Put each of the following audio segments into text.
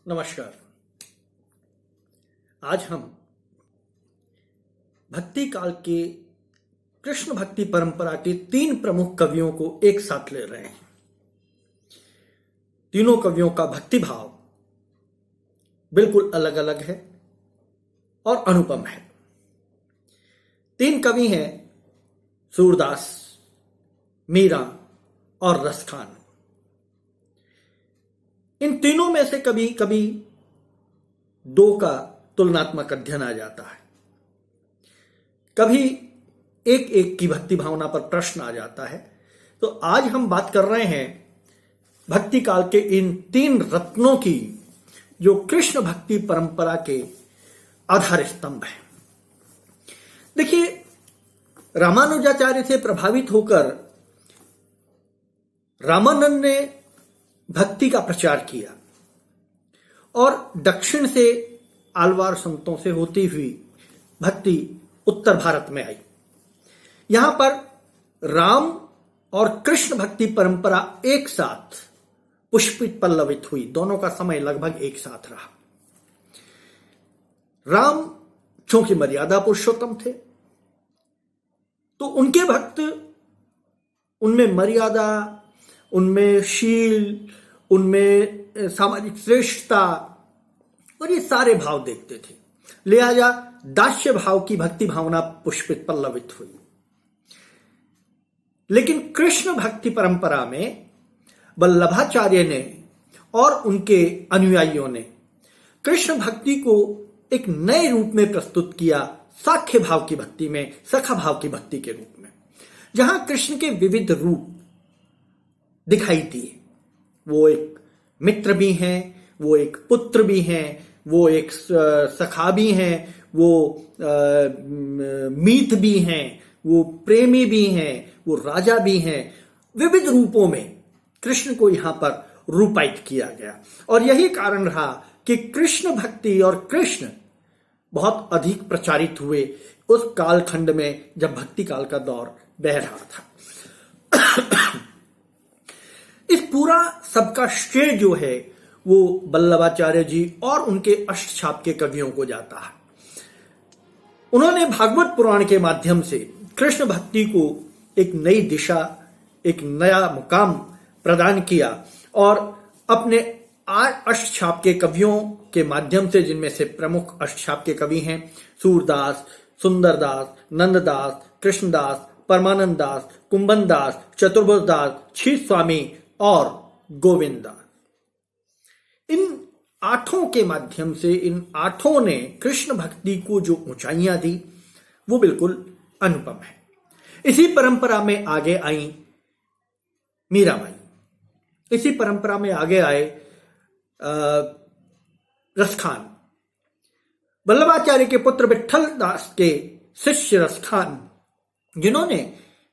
नमस्कार। आज हम भक्ति काल के कृष्ण भक्ति परंपरा के तीन प्रमुख कवियों को एक साथ ले रहे हैं। तीनों कवियों का भक्ति भाव बिल्कुल अलग अलग है और अनुपम है। तीन कवि हैं सूरदास, मीरा और रसखान। इन तीनों में से कभी कभी दो का तुलनात्मक अध्ययन आ जाता है, कभी एक एक की भक्ति भावना पर प्रश्न आ जाता है। तो आज हम बात कर रहे हैं भक्ति काल के इन तीन रत्नों की, जो कृष्ण भक्ति परंपरा के आधार स्तंभ हैं। देखिए, रामानुजाचार्य से प्रभावित होकर रामानंद ने भक्ति का प्रचार किया और दक्षिण से आलवार संतों से होती हुई भक्ति उत्तर भारत में आई। यहां पर राम और कृष्ण भक्ति परंपरा एक साथ पुष्पित पल्लवित हुई। दोनों का समय लगभग एक साथ रहा। राम चूंकि मर्यादा पुरुषोत्तम थे, तो उनके भक्त उनमें मर्यादा, उनमें शील, उनमें सामाजिक श्रेष्ठता और ये सारे भाव देखते थे। लिहाजा दास्य भाव की भक्ति भावना पुष्पित पल्लवित हुई। लेकिन कृष्ण भक्ति परंपरा में वल्लभाचार्य ने और उनके अनुयायियों ने कृष्ण भक्ति को एक नए रूप में प्रस्तुत किया, साख्य भाव की भक्ति में, सखा भाव की भक्ति के रूप में, जहां कृष्ण के विविध रूप दिखाई दिए। वो एक मित्र भी हैं, वो एक पुत्र भी हैं, वो एक सखा भी हैं, वो मीत भी हैं, वो प्रेमी भी हैं, वो राजा भी हैं। विविध रूपों में कृष्ण को यहां पर रूपायित किया गया और यही कारण रहा कि कृष्ण भक्ति और कृष्ण बहुत अधिक प्रचारित हुए उस कालखंड में जब भक्ति काल का दौर बह रहा था। इस पूरा सबका श्रेय जो है वो वल्लभाचार्य जी और उनके अष्टछाप के कवियों को जाता है। उन्होंने भागवत पुराण के माध्यम से कृष्ण भक्ति को एक नई दिशा, एक नया मुकाम प्रदान किया और अपने अष्टछाप के कवियों के माध्यम से, जिनमें से प्रमुख अष्टछाप के कवि हैं सूरदास, सुंदरदास, नंददास, कृष्णदास, परमानंद दास, कुंभन दास, चतुर्भुज दास, क्षीर स्वामी और गोविंद दास। इन आठों के माध्यम से इन आठों ने कृष्ण भक्ति को जो ऊंचाइयां दी वो बिल्कुल अनुपम है। इसी परंपरा में आगे आई मीराबाई, इसी परंपरा में आगे आए रसखान। वल्लभाचार्य के पुत्र विठल दास के शिष्य रसखान, जिन्होंने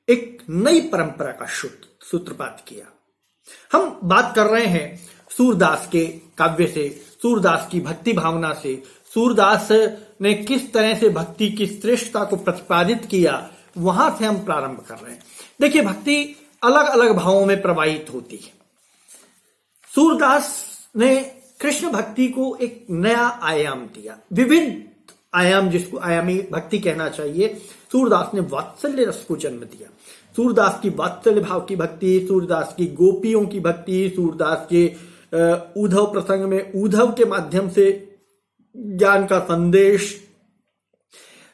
एक नई परंपरा का सूत्रपात किया। हम बात कर रहे हैं सूरदास के काव्य से, सूरदास की भक्ति भावना से, सूरदास ने किस तरह से भक्ति की श्रेष्ठता को प्रतिपादित किया, वहां से हम प्रारंभ कर रहे हैं। देखिए, भक्ति अलग अलग भावों में प्रवाहित होती है। सूरदास ने कृष्ण भक्ति को एक नया आयाम दिया, विभिन्न आयाम, जिसको आयामी भक्ति कहना चाहिए। सूरदास ने वात्सल्य रस को जन्म दिया। सूरदास की वात्सल्य भाव की भक्ति, सूरदास की गोपियों की भक्ति, सूरदास के उद्धव प्रसंग में उद्धव के माध्यम से ज्ञान का संदेश,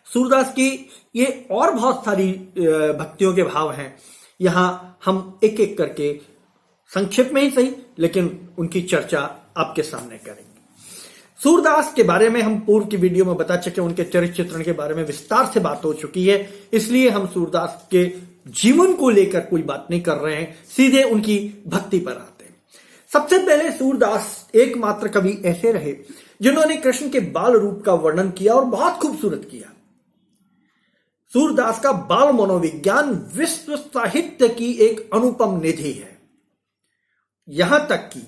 सूरदास की ये और बहुत सारी भक्तियों के भाव हैं। यहां हम एक एक करके संक्षेप में ही सही, लेकिन उनकी चर्चा आपके सामने करेंगे। सूरदास के बारे में हम पूर्व की वीडियो में बता चुके, उनके चरित्र चित्रण के बारे में विस्तार से बात हो चुकी है, इसलिए हम सूरदास के जीवन को लेकर कोई बात नहीं कर रहे हैं, सीधे उनकी भक्ति पर आते हैं। सबसे पहले सूरदास एकमात्र कवि ऐसे रहे जिन्होंने कृष्ण के बाल रूप का वर्णन किया और बहुत खूबसूरत किया। सूरदास का बाल मनोविज्ञान विश्व साहित्य की एक अनुपम निधि है। यहां तक कि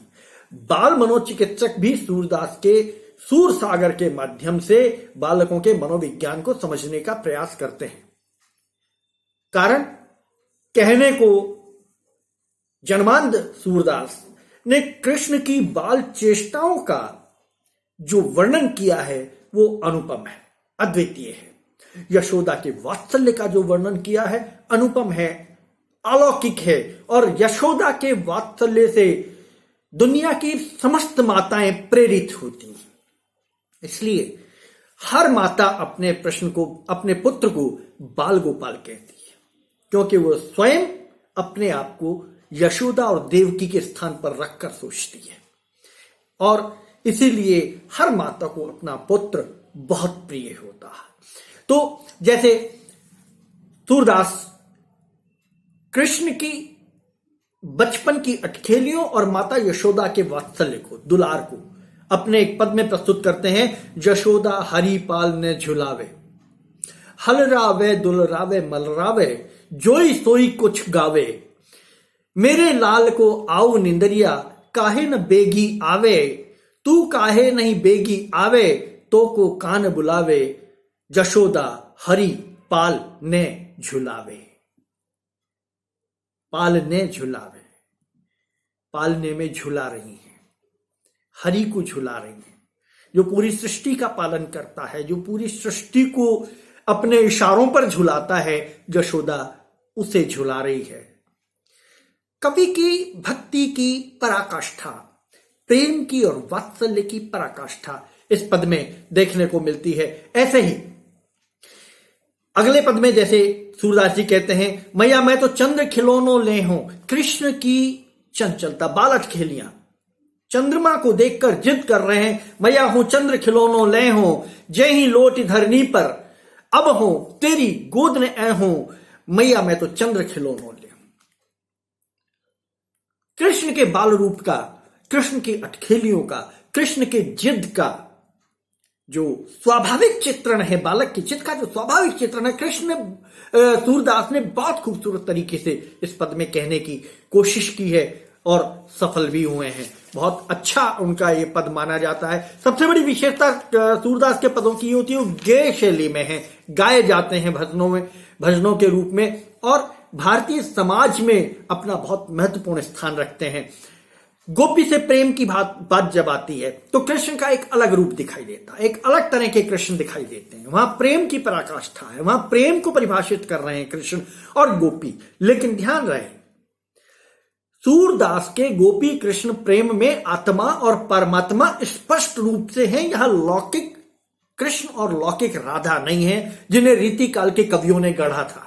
बाल मनोचिकित्सक भी सूरदास के सूर सागर के माध्यम से बालकों के मनोविज्ञान को समझने का प्रयास करते हैं। कारण कहने को जन्मांध सूरदास ने कृष्ण की बाल चेष्टाओं का जो वर्णन किया है वो अनुपम है, अद्वितीय है। यशोदा के वात्सल्य का जो वर्णन किया है अनुपम है, अलौकिक है। और यशोदा के वात्सल्य से दुनिया की समस्त माताएं प्रेरित होती हैं। इसलिए हर माता अपने अपने पुत्र को बाल गोपाल कहती है, क्योंकि वो स्वयं अपने आप को यशोदा और देवकी के स्थान पर रखकर सोचती है। और इसीलिए हर माता को अपना पुत्र बहुत प्रिय होता है। तो जैसे सूरदास कृष्ण की बचपन की अटखेलियों और माता यशोदा के वात्सल्य को, दुलार को अपने एक पद में प्रस्तुत करते हैं। यशोदा हरिपाल ने झुलावे, हलरावे दुलरावे मलरावे, जोई सोई कुछ गावे, मेरे लाल को आओ निंदरिया, काहे न बेगी आवे, तू काहे नहीं बेगी आवे, तो को कान बुलावे, यशोदा हरि पाल ने झुलावे। पालने झुलावे, पालने में झुला रही हैं, हरि को झुला रही हैं, जो पूरी सृष्टि का पालन करता है, जो पूरी सृष्टि को अपने इशारों पर झुलाता है, यशोदा उसे झुला रही है। कवि की भक्ति की पराकाष्ठा, प्रेम की और वात्सल्य की पराकाष्ठा इस पद में देखने को मिलती है। ऐसे ही अगले पद में जैसे सूरदास जी कहते हैं, मैया मैं तो चंद्र खिलौनों ले हूं, कृष्ण की चंचलता, बालट खेलियां चंद्रमा को देखकर जिद कर रहे हैं, मैया हूं चंद्र खिलौनों ले हूं, जय ही लोट धरनी पर, अब हो तेरी गोद ने ऐ हूं, मैया मैं तो चंद्र खिलौनों ले हूं। कृष्ण के बाल रूप का, कृष्ण की अटखेलियों का, कृष्ण के जिद का जो स्वाभाविक चित्रण है, बालक की जिद का जो स्वाभाविक चित्रण है, कृष्ण सूरदास ने बहुत खूबसूरत तरीके से इस पद में कहने की कोशिश की है और सफल भी हुए हैं। बहुत अच्छा उनका ये पद माना जाता है। सबसे बड़ी विशेषता सूरदास के पदों की होती है, वो गेय शैली में है, गाए जाते हैं भजनों के रूप में, और भारतीय समाज में अपना बहुत महत्वपूर्ण स्थान रखते हैं। गोपी से प्रेम की बात जब आती है तो कृष्ण का एक अलग रूप दिखाई देता है, एक अलग तरह के कृष्ण दिखाई देते हैं। वहां प्रेम की पराकाष्ठा है, वहां प्रेम को परिभाषित कर रहे हैं कृष्ण और गोपी। लेकिन ध्यान रहे, सूरदास के गोपी कृष्ण प्रेम में आत्मा और परमात्मा स्पष्ट रूप से हैं। यह लौकिक कृष्ण और लौकिक राधा नहीं है, जिन्हें रीति काल के कवियों ने गढ़ा था।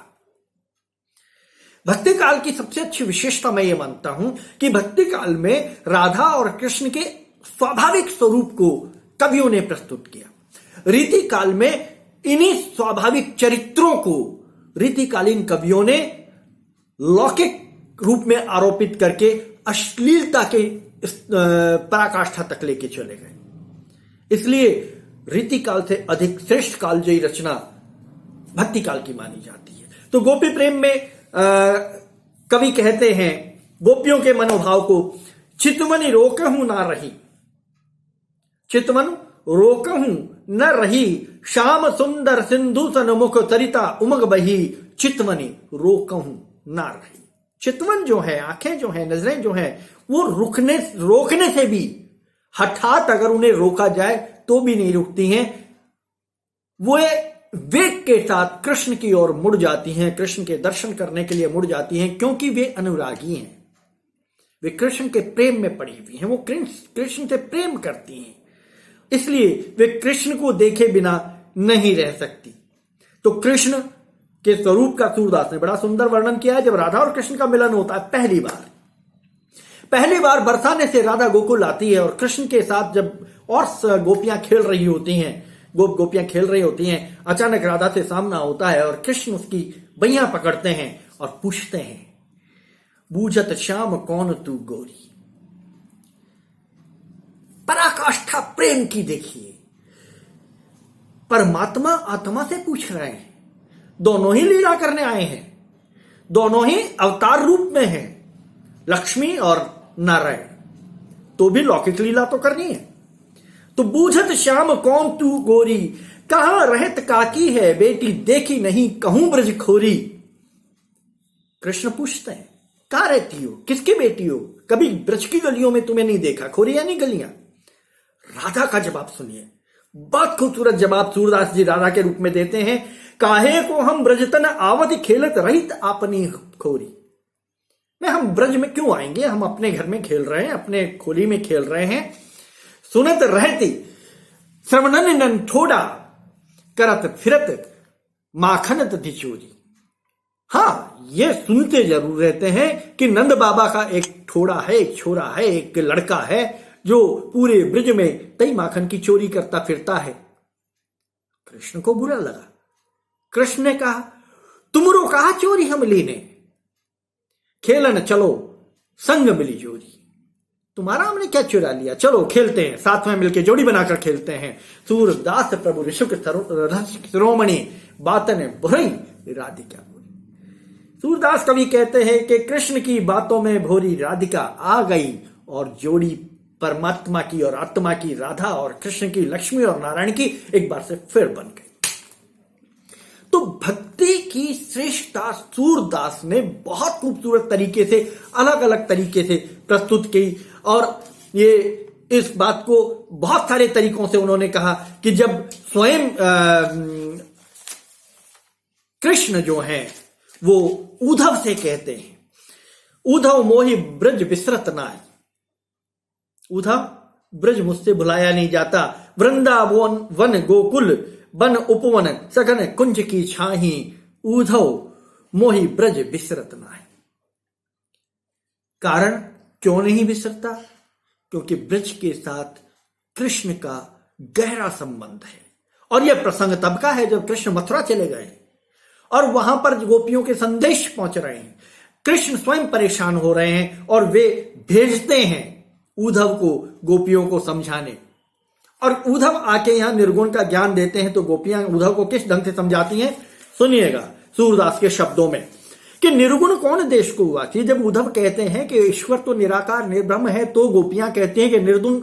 भक्ति काल की सबसे अच्छी विशेषता मैं ये मानता हूं कि भक्ति काल में राधा और कृष्ण के स्वाभाविक स्वरूप को कवियों ने प्रस्तुत किया। रीति काल में इन्हीं स्वाभाविक चरित्रों को रीतिकालीन कवियों ने लौकिक रूप में आरोपित करके अश्लीलता के पराकाष्ठा तक लेके चले गए। इसलिए रीति काल से अधिक श्रेष्ठ कालजयी रचना भक्ति काल की मानी जाती है। तो गोपी प्रेम में कवि कहते हैं गोपियों के मनोभाव को, चितवनी रोकहूं ना रही, चितवन रोकहूं न रही, श्याम सुंदर सिंधु सन्मुख सरिता उमग बही, चितवनी रोकहूं ना रही। चितवन जो है, आंखें जो है, नजरें जो है, वो रोकने से भी, हठात अगर उन्हें रोका जाए तो भी नहीं रुकती हैं। वो वेग के साथ कृष्ण की ओर मुड़ जाती हैं, कृष्ण के दर्शन करने के लिए मुड़ जाती हैं, क्योंकि वे अनुरागी हैं, वे कृष्ण के प्रेम में पड़ी हुई हैं, वो कृष्ण से प्रेम करती हैं, इसलिए वे कृष्ण को देखे बिना नहीं रह सकती। तो कृष्ण के स्वरूप का सूरदास ने बड़ा सुंदर वर्णन किया है। जब राधा और कृष्ण का मिलन होता है पहली बार बरसाने से राधा गोकुल आती है और कृष्ण के साथ जब और गोपियां खेल रही होती हैं, गोपियां खेल रही होती हैं, अचानक राधा से सामना होता है और कृष्ण उसकी बइयां पकड़ते हैं और पूछते हैं, बूझत श्याम कौन तू गोरी। पराकाष्ठा प्रेम की देखिए, परमात्मा आत्मा से पूछ रहे हैं, दोनों ही लीला करने आए हैं, दोनों ही अवतार रूप में हैं, लक्ष्मी और नारायण, तो भी लौकिक लीला तो करनी है। तो बूझत श्याम कौन तू गोरी, कहां रहत काकी है बेटी, देखी नहीं कहूं ब्रज खोरी। कृष्ण पूछते हैं, कहां रहती हो, किसकी बेटी हो, कभी ब्रज की गलियों में तुम्हें नहीं देखा, खोरी यानी गलियां। राधा का जवाब सुनिए, बहुत खूबसूरत जवाब सूरदास जी राधा के रूप में देते हैं। काहे को हम ब्रजतन आवत खेलत रहित अपनी खोरी। में हम ब्रज में क्यों आएंगे, हम अपने घर में खेल रहे हैं, अपने खोली में खेल रहे हैं। सुनत रहती श्रवणन थोड़ा करत फिरत माखन तथी चोरी। हाँ, ये सुनते जरूर रहते हैं कि नंद बाबा का एक ठोड़ा है, एक छोरा है, एक लड़का है जो पूरे ब्रज में तई माखन की चोरी करता फिरता है। कृष्ण को बुरा लगा। कृष्ण ने कहा, तुमरो कहा चोरी हम लीने, खेलन चलो संग मिली जोरी। तुम्हारा हमने क्या चुरा लिया, चलो खेलते हैं, साथ में मिलकर जोड़ी बनाकर खेलते हैं। सूरदास प्रभु ऋषुक शिरोमणि बातन बुरई राधिका। सूरदास कवि कहते हैं कि कृष्ण की बातों में भोरी राधिका आ गई और जोड़ी परमात्मा की और आत्मा की राधा और कृष्ण की, लक्ष्मी और नारायण की एक बार से फिर बन गई। तो भक्ति की श्रेष्ठता सूरदास ने बहुत खूबसूरत तरीके से, अलग अलग तरीके से प्रस्तुत की। और ये इस बात को बहुत सारे तरीकों से उन्होंने कहा कि जब स्वयं कृष्ण जो हैं वो उद्धव से कहते हैं, उद्धव मोहि ब्रज विसरत नाय, उद्धव ब्रज मुझसे भुलाया नहीं जाता। वृंदावन वन गोकुल बन उपवन सघन कुंज की छाही, उद्धव मोहि ब्रज विसरत नाय। कारण क्यों नहीं बिसरता? क्योंकि ब्रज के साथ कृष्ण का गहरा संबंध है। और यह प्रसंग तब का है जब कृष्ण मथुरा चले गए और वहां पर गोपियों के संदेश पहुंच रहे हैं। कृष्ण स्वयं परेशान हो रहे हैं और वे भेजते हैं उद्धव को गोपियों को समझाने। और उद्धव आके यहां निर्गुण का ज्ञान देते हैं तो गोपियां उद्धव को किस ढंग से समझाती हैं, सुनिएगा सूरदास के शब्दों में कि निर्गुण कौन देश को वासी। जब उद्धव कहते हैं कि ईश्वर तो निराकार निर्ब्रह्म है, तो गोपियां कहती हैं कि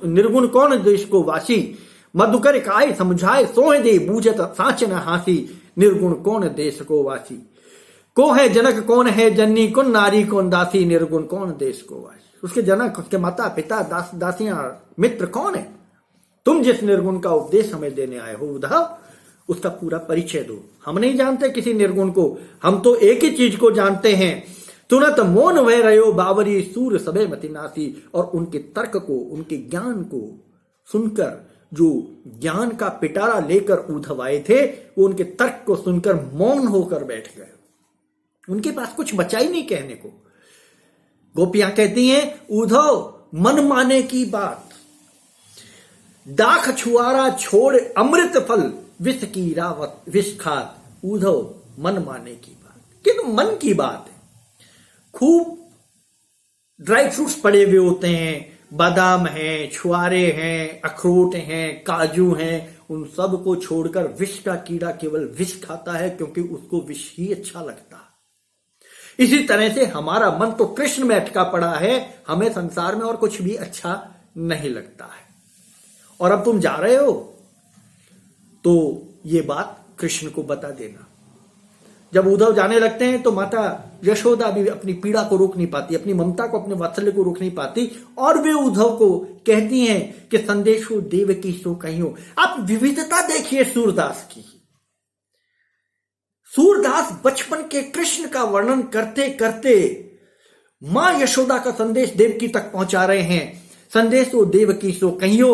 निर्गुण कौन देश को वासी। मधुकर काय समझाए सोह दे बूझत साच न हासी, निर्गुण कौन देश को वासी। को है जनक कौन है जननी, कौन नारी कौन दासी, निर्गुण कौन देश को वासी। उसके जनक, उसके माता पिता, दासियां, मित्र कौन है। तुम जिस निर्गुण का उपदेश हमें देने आए हो उद्धव, उसका पूरा परिचय दो। हम नहीं जानते किसी निर्गुण को, हम तो एक ही चीज को जानते हैं। तुरंत मौन वह रहो बावरी सूर सबे मति नासी। और उनके तर्क को, उनके ज्ञान को सुनकर, जो ज्ञान का पिटारा लेकर उद्धव आए थे, वो उनके तर्क को सुनकर मौन होकर बैठ गए। उनके पास कुछ बचा ही नहीं कहने को। गोपियां कहती हैं, उद्धव मन माने की बात, दाख छुआरा छोड़ अमृत फल, विष की रावत विष खात, उद्धव मन माने की बात। किंतु मन की बात है। खूब ड्राई फ्रूट्स पड़े हुए होते हैं, बादाम हैं, छुआरे हैं, अखरोट हैं, काजू हैं, उन सब को छोड़कर विष का कीड़ा केवल विष खाता है, क्योंकि उसको विष ही अच्छा लगता है। इसी तरह से हमारा मन तो कृष्ण में अटका पड़ा है, हमें संसार में और कुछ भी अच्छा नहीं लगता है। और अब तुम जा रहे हो तो ये बात कृष्ण को बता देना। जब उद्धव जाने लगते हैं तो माता यशोदा भी अपनी पीड़ा को रोक नहीं पाती, अपनी ममता को, अपने वात्सल्य को रोक नहीं पाती, और वे उद्धव को कहती हैं कि संदेशो देव की सो कहियो। आप विविधता देखिए सूरदास की। सूरदास बचपन के कृष्ण का वर्णन करते करते मां यशोदा का संदेश देवकी तक पहुंचा रहे हैं। संदेशो देव की सो कहियो,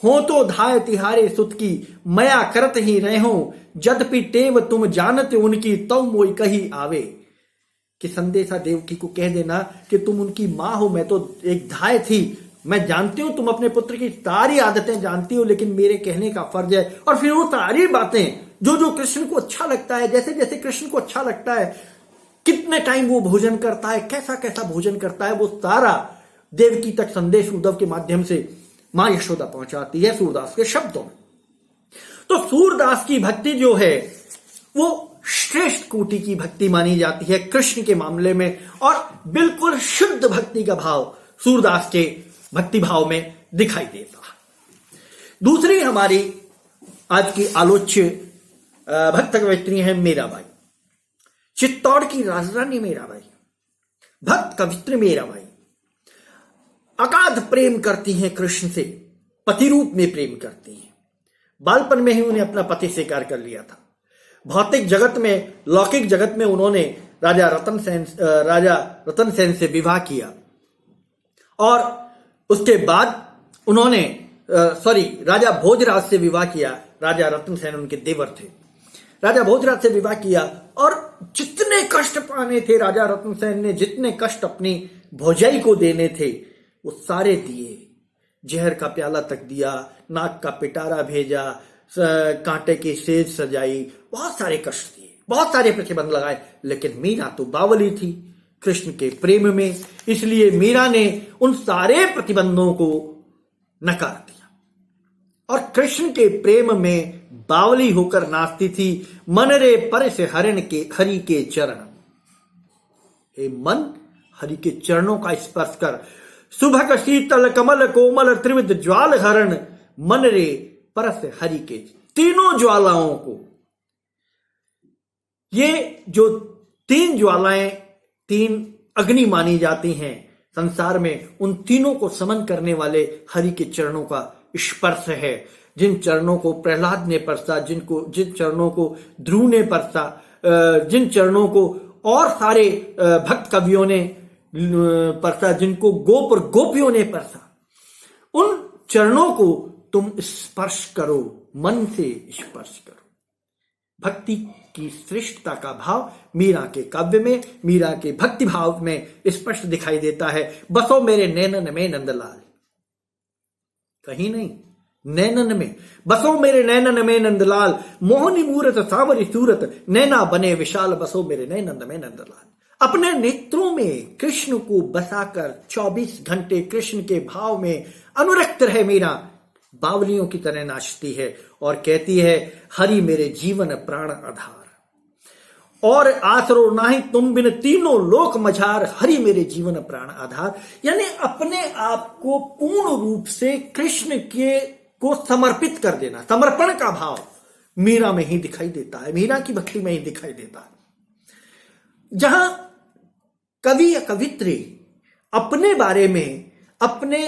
हो तो धाय तिहारे सुत की, मया करत ही रहे हो, जदपि टेव तुम जानत उनकी, तव मोई कही आवे। कि संदेशा देवकी को कह देना कि तुम उनकी मां हो, मैं तो एक धाय थी, मैं जानती हूं तुम अपने पुत्र की सारी आदतें जानती हो, लेकिन मेरे कहने का फर्ज है। और फिर वो सारी बातें जो जो कृष्ण को अच्छा लगता है, जैसे जैसे कृष्ण को अच्छा लगता है, कितने टाइम वो भोजन करता है, कैसा कैसा भोजन करता है, वो सारा देवकी तक संदेश उद्धव के माध्यम से मां यशोदा पहुंचाती है सूरदास के शब्दों में। तो सूरदास की भक्ति जो है वो श्रेष्ठ कोटि की भक्ति मानी जाती है कृष्ण के मामले में, और बिल्कुल शुद्ध भक्ति का भाव सूरदास के भक्ति भाव में दिखाई देता है। दूसरी हमारी आज की आलोच्य भक्त कवयित्री है मीराबाई। चित्तौड़ की राजरानी मीराबाई, भक्त कवित्री मीराबाई अगाध प्रेम करती हैं कृष्ण से, पति रूप में प्रेम करती हैं। बालपन में ही उन्हें अपना पति स्वीकार कर लिया था। भौतिक जगत में, लौकिक जगत में उन्होंने राजा रतन सेन से विवाह किया और उसके बाद उन्होंने राजा भोजराज से विवाह किया। राजा रतन सेन उनके देवर थे। राजा भोजराज से विवाह किया और जितने कष्ट पाने थे राजा रतन सेन ने, जितने कष्ट अपनी भौजाई को देने थे वो सारे दिए। जहर का प्याला तक दिया, नाक का पिटारा भेजा, कांटे की सेज सजाई, बहुत सारे कष्ट दिए, बहुत सारे प्रतिबंध लगाए। लेकिन मीरा तो बावली थी कृष्ण के प्रेम में, इसलिए मीरा ने उन सारे प्रतिबंधों को नकार दिया और कृष्ण के प्रेम में बावली होकर नाचती थी। मन रे पर से हरि के चरण, हे मन हरि के चरणों का स्पर्श कर। सुभग शीतल कमल कोमल त्रिविध ज्वाल हरण, मन रे परस हरि के। तीनों ज्वालाओं को, ये जो तीन ज्वालाएं, तीन अग्नि मानी जाती हैं संसार में, उन तीनों को समन करने वाले हरि के चरणों का स्पर्श है। जिन चरणों को प्रहलाद ने परसा, जिन चरणों को ध्रुव ने परसा, जिन चरणों को और सारे भक्त कवियों ने परसा, जिनको गोप और गोपियों ने परसा, उन चरणों को तुम स्पर्श करो, मन से स्पर्श करो। भक्ति की श्रेष्ठता का भाव मीरा के काव्य में, मीरा के भक्ति भाव में स्पष्ट दिखाई देता है। बसो मेरे नैनन में नंदलाल, कहीं नहीं, नैनन में बसो मेरे नैनन में नंदलाल, मोहनी मूरत सावरी सूरत, नैना बने विशाल, बसो मेरे नैनन में नंदलाल। अपने नेत्रों में कृष्ण को बसाकर 24 घंटे कृष्ण के भाव में अनुरक्त रहे मीरा बावलियों की तरह नाचती है और कहती है, हरि मेरे जीवन प्राण आधार, और आसरो नाही तुम बिन तीनों लोक मझार, हरि मेरे जीवन प्राण आधार। यानी अपने आप को पूर्ण रूप से कृष्ण के को समर्पित कर देना, समर्पण का भाव मीरा में ही दिखाई देता है, मीरा की भक्ति में ही दिखाई देता है। जहां कवि या कवित्री अपने बारे में, अपने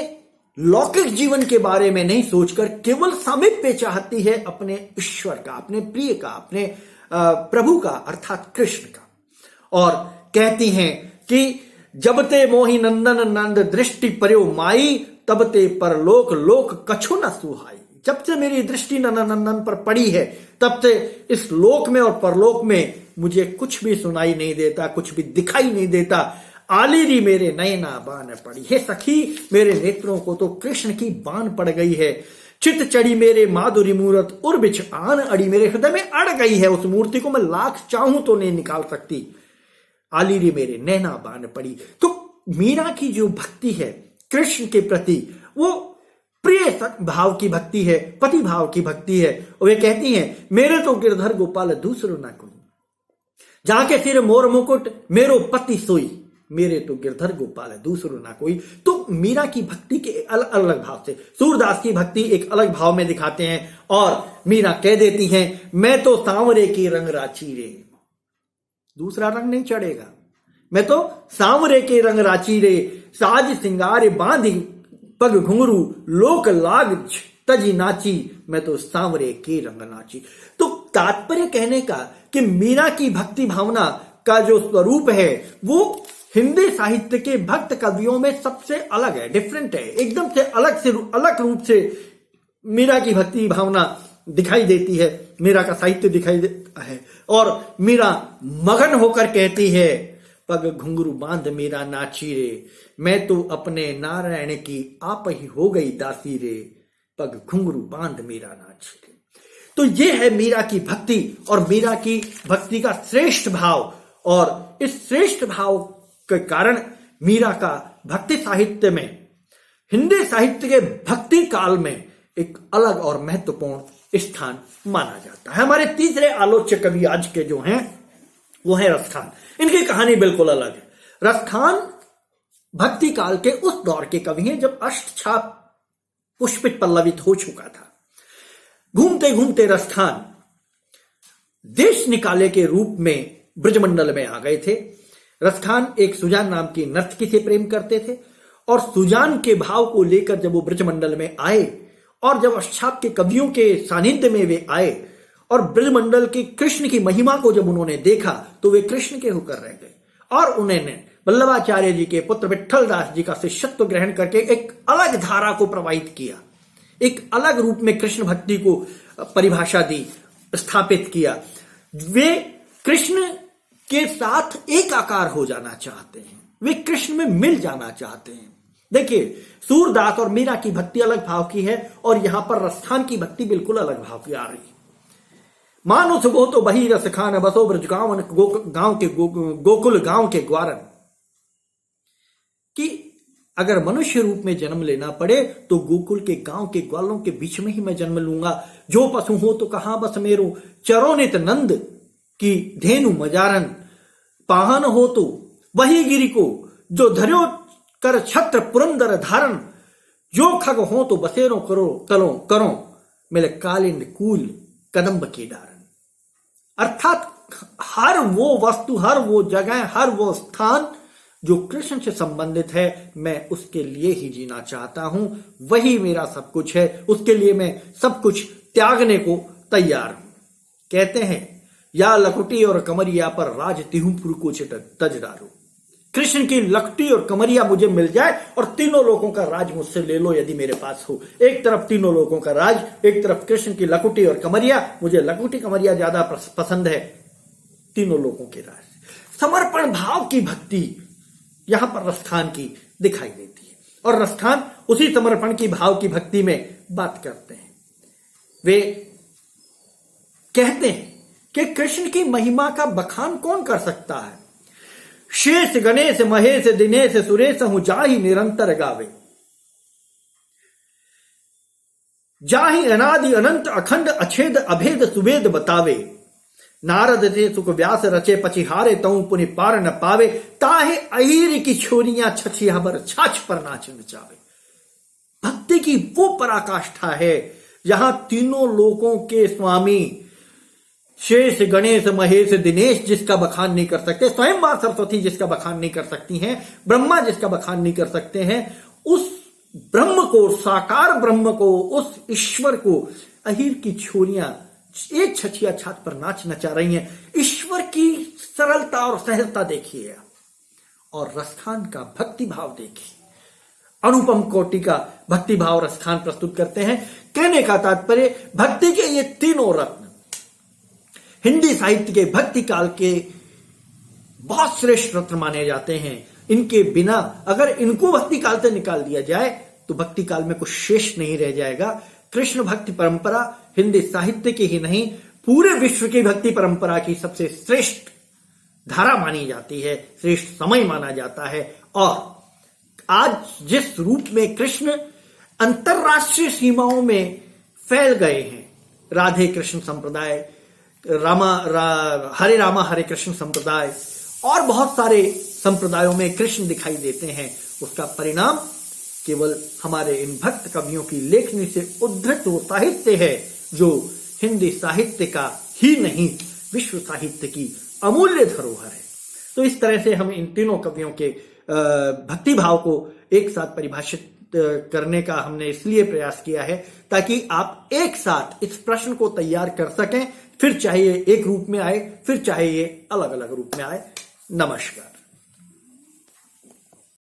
लौकिक जीवन के बारे में नहीं सोचकर केवल सामीप्य चाहती है अपने ईश्वर का, अपने प्रिय का, अपने प्रभु का अर्थात कृष्ण का, और कहती हैं कि जब ते मोहि नंदन नंद दृष्टि पर्यो माई, तब ते परलोक लोक कछु न सुहाई। जब से मेरी दृष्टि नंदन पर पड़ी है तब से इस लोक में और परलोक में मुझे कुछ भी सुनाई नहीं देता, कुछ भी दिखाई नहीं देता। आलिरी मेरे नयना बान पड़ी, हे सखी मेरे नेत्रों को तो कृष्ण की बान पड़ गई है। चित चढ़ी मेरे माधुरी मूरत, उर बिछ आन अड़ी, मेरे हृदय में अड़ गई है, उस मूर्ति को मैं लाख चाहूं तो नहीं निकाल सकती। आलिरी मेरे नैना बान पड़ी। तो मीरा की जो भक्ति है कृष्ण के प्रति, वो प्रिय भाव की भक्ति है, पति भाव की भक्ति है। और वे कहती हैं, मेरे तो गिरधर गोपाल दूसरो ना कोई, जाके सिर मोर मुकुट मेरो पति सोई, मेरे तो गिरधर गोपाल है दूसरो ना कोई। तो मीरा की भक्ति के अलग अलग भाव से, सूरदास की भक्ति एक अलग भाव में दिखाते हैं और मीरा कह देती हैं, मैं तो सांवरे की रंग राची रे, दूसरा रंग नहीं चढ़ेगा, मैं तो सांवरे के रंग राची रे, साज सिंगार बांधी पग घुंघरू, लोक लाग तजी नाची, मैं तो सांवरे के रंग नाची। तो तात्पर्य कहने का कि मीरा की भक्ति भावना का जो स्वरूप है वो हिंदी साहित्य के भक्त कवियों में सबसे अलग है, डिफरेंट है, एकदम से अलग रूप से मीरा की भक्ति भावना दिखाई देती है, मीरा का साहित्य दिखाई देता है। और मीरा मगन होकर कहती है, पग घुंघरू बांध मीरा नाची रे, मैं तो अपने नारायण की आप ही हो गई दासी रे, पग घुंघरू बांध मीरा नाची रे। तो ये है मीरा की भक्ति और मीरा की भक्ति का श्रेष्ठ भाव। और इस श्रेष्ठ भाव के कारण मीरा का भक्ति साहित्य में, हिंदी साहित्य के भक्ति काल में एक अलग और महत्वपूर्ण स्थान माना जाता है। हमारे तीसरे आलोच्य कवि आज के जो हैं वो है रसखान। इनकी कहानी बिल्कुल अलग है। रसखान भक्ति काल के उस दौर के कवि हैं जब अष्टछाप पुष्पित पल्लवित हो चुका था। घूमते घूमते रसखान देश निकाले के रूप में ब्रजमंडल में आ गए थे। रसखान एक सुजान नाम की नर्तकी से प्रेम करते थे और सुजान के भाव को लेकर जब वो ब्रजमंडल में आए और जब अष्टाप के कवियों के सानिध्य में वे आए और ब्रजमंडल के कृष्ण की महिमा को जब उन्होंने देखा तो वे कृष्ण के होकर रह गए और उन्होंने वल्लभाचार्य जी के पुत्र विट्ठल दास जी का शिष्यत्व ग्रहण करके एक अलग धारा को प्रवाहित किया, एक अलग रूप में कृष्ण भक्ति को परिभाषा दी, स्थापित किया। वे कृष्ण के साथ एक आकार हो जाना चाहते हैं, वे कृष्ण में मिल जाना चाहते हैं। देखिए, सूरदास और मीरा की भक्ति अलग भाव की है और यहां पर रसखान की भक्ति बिल्कुल अलग भाव की आ रही है। मानुष गो तो बही रस खान बसो ब्रज गांव के गोकुल गांव के ग्वारन, कि अगर मनुष्य रूप में जन्म लेना पड़े तो गोकुल के गांव के ग्वालों के बीच में ही मैं जन्म लूंगा। जो पशु हो तो कहां बस मेरो, चरो नित नंद की धेनु मजारन, पाहन हो तो वही गिरी को, जो धर्यो कर छत्र पुरंदर धारण, जो खग हो तो बसेरो करो तलो करो, मिले कालिंद कूल कदम्ब की डारन। अर्थात हर वो वस्तु, हर वो जगह, हर वो स्थान जो कृष्ण से संबंधित है, मैं उसके लिए ही जीना चाहता हूं, वही मेरा सब कुछ है, उसके लिए मैं सब कुछ त्यागने को तैयार हूं। कहते हैं या लकुटी और कमरिया पर राज तिहुपुर को तज डालो। कृष्ण की लकुटी और कमरिया मुझे मिल जाए और तीनों लोगों का राज मुझसे ले लो यदि मेरे पास हो। एक तरफ तीनों लोगों का राज, एक तरफ कृष्ण की लकुटी और कमरिया, मुझे लकुटी कमरिया ज्यादा पसंद है, तीनों लोगों के राज। समर्पण भाव की भक्ति यहां पर रसखान की दिखाई देती है और रसखान उसी समर्पण की भाव की भक्ति में बात करते हैं। वे कहते हैं कि कृष्ण की महिमा का बखान कौन कर सकता है। शेष गणेश महेश दिनेश सुरेश हूं जाहि निरंतर गावे, जाहि अनादि अनंत अखंड अछेद अभेद सुवेद बतावे, नारद से सुख व्यास रचे पचिहारे तऊ पुनि पार न पावे, ताहे अहीर की छोरियां छछिया बर छाछ पर नाच नचावे। भक्ति की वो पराकाष्ठा है जहां तीनों लोकों के स्वामी शेष गणेश महेश दिनेश जिसका बखान नहीं कर सकते, स्वयं मां सरस्वती जिसका बखान नहीं कर सकती हैं, ब्रह्मा जिसका बखान नहीं कर सकते हैं, उस ब्रह्म को, साकार ब्रह्म को, उस ईश्वर को अहीर की छोरियां एक छछिया छात पर नाच नचा रही हैं। ईश्वर की सरलता और सहजता देखिए और रसखान का भक्ति भाव देखिए। अनुपम कोटि का भक्ति भाव रसखान प्रस्तुत करते हैं। कहने का तात्पर्य, भक्ति के ये तीनों रत्न हिंदी साहित्य के भक्ति काल के बहुत श्रेष्ठ रत्न माने जाते हैं। इनके बिना अगर इनको भक्ति काल से निकाल दिया जाए तो भक्ति काल में कुछ शेष नहीं रह जाएगा। कृष्ण भक्ति परंपरा हिंदी साहित्य की ही नहीं, पूरे विश्व की भक्ति परंपरा की सबसे श्रेष्ठ धारा मानी जाती है, श्रेष्ठ समय माना जाता है। और आज जिस रूप में कृष्ण अंतरराष्ट्रीय सीमाओं में फैल गए हैं, राधे कृष्ण संप्रदाय, हरे रामा हरे कृष्ण संप्रदाय और बहुत सारे संप्रदायों में कृष्ण दिखाई देते हैं, उसका परिणाम केवल हमारे इन भक्त कवियों की लेखनी से उद्धृत वो साहित्य है जो हिंदी साहित्य का ही नहीं विश्व साहित्य की अमूल्य धरोहर है। तो इस तरह से हम इन तीनों कवियों के भक्ति भाव को एक साथ परिभाषित करने का हमने इसलिए प्रयास किया है ताकि आप एक साथ इस प्रश्न को तैयार कर सकें, फिर चाहे ये एक रूप में आए, फिर चाहे ये अलग अलग रूप में आए। नमस्कार।